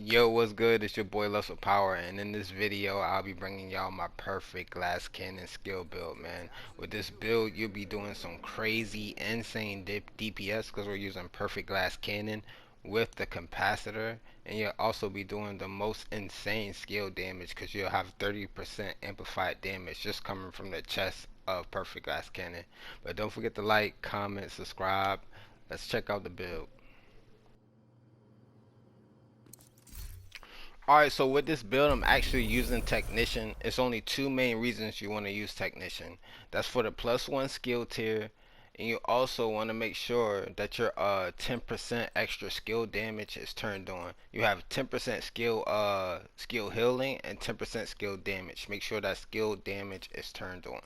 Yo, what's good? It's your boy Lust with Power, and in this video, I'll be bringing y'all my perfect glass cannon skill build, man. With this build, you'll be doing some crazy, insane DPS because we're using perfect glass cannon with the capacitor, and you'll also be doing the most insane skill damage because you'll have 30% amplified damage just coming from the chest of perfect glass cannon. But don't forget to like, comment, subscribe. Let's check out the build. Alright, so with this build, I'm actually using Technician. It's only two main reasons you want to use Technician. That's for the +1 skill tier, and you also want to make sure that your 10% extra skill damage is turned on. You have 10% skill healing and 10% skill damage. Make sure that skill damage is turned on.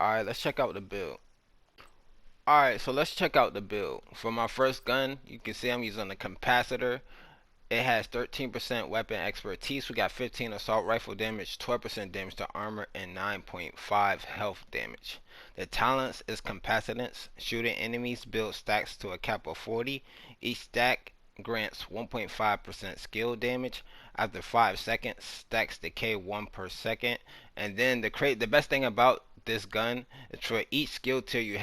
Alright, let's check out the build. Alright, so let's check out the build. For my first gun, you can see I'm using a capacitor. It has 13% weapon expertise. We got 15 assault rifle damage, 12% damage to armor, and 9.5 health damage. The talents is capacitance. Shooting enemies build stacks to a cap of 40. Each stack grants 1.5% skill damage. After 5 seconds, stacks decay 1 per second. And then the best thing about this gun is for each skill tier you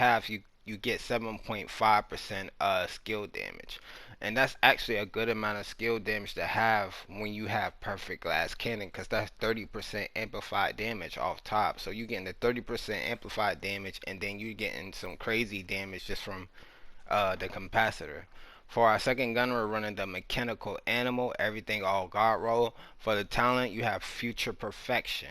get 7.5% skill damage, and that's actually a good amount of skill damage to have when you have perfect glass cannon, because that's 30% amplified damage off top. So you're getting the 30% amplified damage, and then you're getting some crazy damage just from the capacitor. For our second gun, we're running the mechanical animal, everything all guard roll. For the talent, you have future perfection.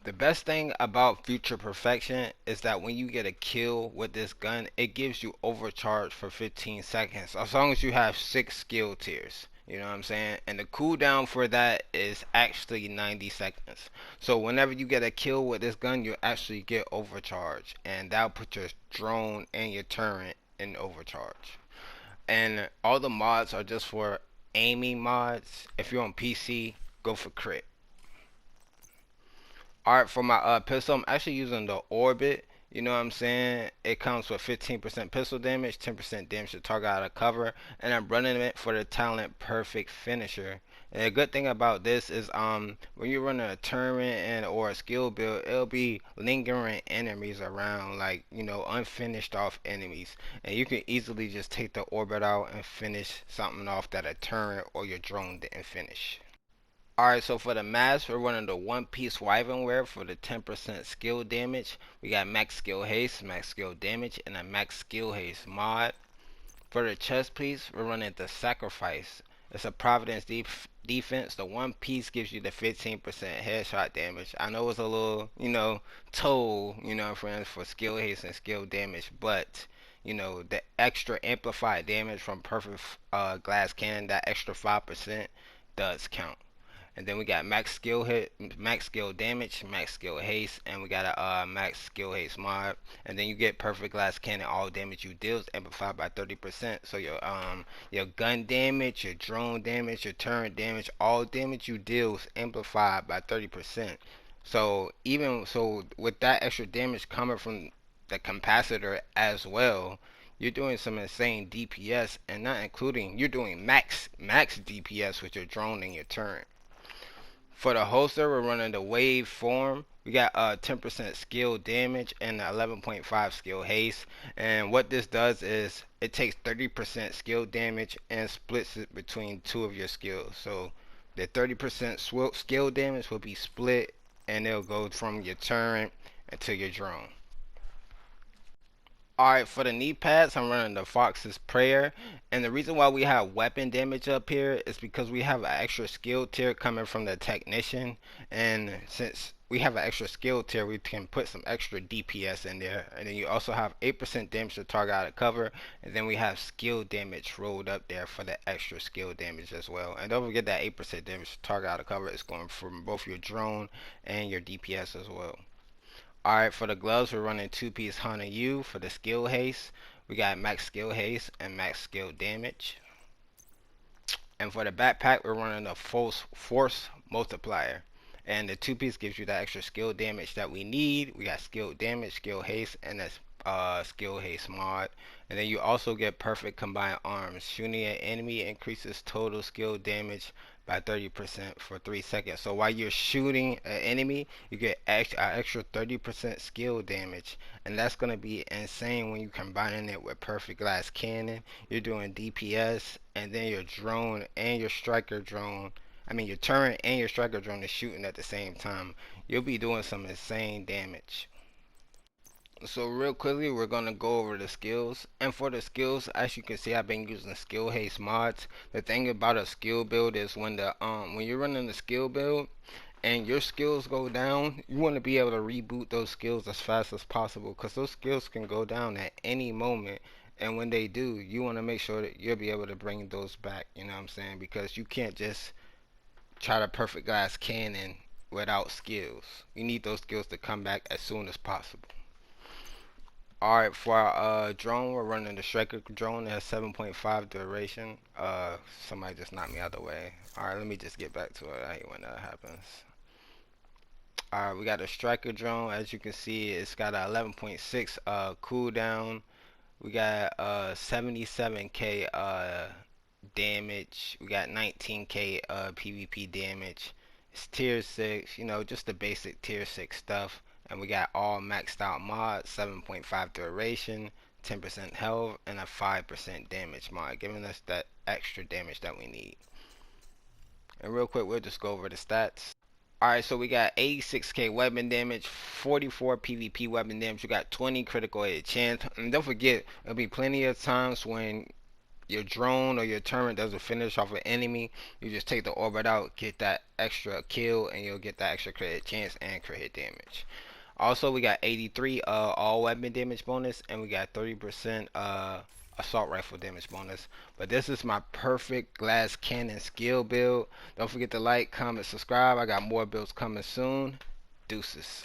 The best thing about Future Perfection is that when you get a kill with this gun, it gives you overcharge for 15 seconds, as long as you have 6 skill tiers. You know what I'm saying? And the cooldown for that is actually 90 seconds. So whenever you get a kill with this gun, you actually get overcharge, and that'll put your drone and your turret in overcharge. And all the mods are just for aiming mods. If you're on PC, go for crit. Alright, for my pistol, I'm actually using the Orbit. You know what I'm saying? It comes with 15% pistol damage, 10% damage to target out of cover, and I'm running it for the talent Perfect Finisher. And the good thing about this is when you're running a tournament and or a skill build, it'll be lingering enemies around, like, you know, unfinished off enemies. And you can easily just take the Orbit out and finish something off that a turret or your drone didn't finish. Alright, so for the mask, we're running the One Piece Wyvern wear for the 10% skill damage. We got max skill haste, max skill damage, and a max skill haste mod. For the chest piece, we're running the Sacrifice. It's a Providence defense. The one piece gives you the 15% headshot damage. I know it's a little, toll, friends, for skill haste and skill damage, but the extra amplified damage from perfect glass cannon, that extra 5% does count. And then we got max skill hit, max skill damage, max skill haste, and we got a max skill haste mod. And then you get perfect glass cannon. All damage you deal is amplified by 30%. So your gun damage, your drone damage, your turret damage, all damage you deal is amplified by 30%. So even so, with that extra damage coming from the capacitor as well, you're doing some insane DPS, and not including you're doing max DPS with your drone and your turret. For the holster, we're running the wave form. We got 10% skill damage and 11.5 skill haste. And what this does is it takes 30% skill damage and splits it between two of your skills. So the 30% skill damage will be split, and it'll go from your turret to your drone. Alright, for the knee pads, I'm running the Fox's Prayer. And the reason why we have weapon damage up here is because we have an extra skill tier coming from the Technician. And since we have an extra skill tier, we can put some extra DPS in there. And then you also have 8% damage to target out of cover. And then we have skill damage rolled up there for the extra skill damage as well. And don't forget that 8% damage to target out of cover is going from both your drone and your DPS as well. Alright, for the gloves, we're running 2-piece Hunter U. For the skill haste, we got max skill haste and max skill damage. And for the backpack, we're running a force multiplier. And the 2-piece gives you that extra skill damage that we need. We got skill damage, skill haste, and skill haste mod. And then you also get perfect combined arms. Shooting an enemy increases total skill damage by 30% for 3 seconds. So while you're shooting an enemy, you get extra 30% skill damage. And that's going to be insane when you combining it with perfect glass cannon. You're doing DPS, and then your drone and your striker drone. I mean, your turret and your striker drone is shooting at the same time. You'll be doing some insane damage. So real quickly, we're gonna go over the skills. And for the skills, as you can see, I've been using skill haste mods. The thing about a skill build is when you're running the skill build and your skills go down, you want to be able to reboot those skills as fast as possible, because those skills can go down at any moment. And when they do, you want to make sure that you'll be able to bring those back. You know what I'm saying? Because you can't just try to perfect glass cannon without skills. You need those skills to come back as soon as possible. Alright, for our drone, we're running the striker drone. It has 7.5 duration. Somebody just knocked me out of the way. Alright, let me just get back to it. I hate when that happens. Alright, we got a striker drone. As you can see, it's got a 11.6 cooldown. We got 77k damage. We got 19k PvP damage. It's tier 6, you know, just the basic tier 6 stuff. And we got all maxed out mods, 7.5 duration, 10% health, and a 5% damage mod, giving us that extra damage that we need. And real quick, we'll just go over the stats. Alright, so we got 86k weapon damage, 44 PvP weapon damage, we got 20 critical hit chance. And don't forget, there'll be plenty of times when your drone or your turret doesn't finish off an enemy. You just take the orbit out, get that extra kill, and you'll get that extra crit hit chance and crit hit damage. Also, we got 83 all weapon damage bonus, and we got 30% assault rifle damage bonus. But this is my perfect glass cannon skill build. Don't forget to like, comment, subscribe. I got more builds coming soon. Deuces.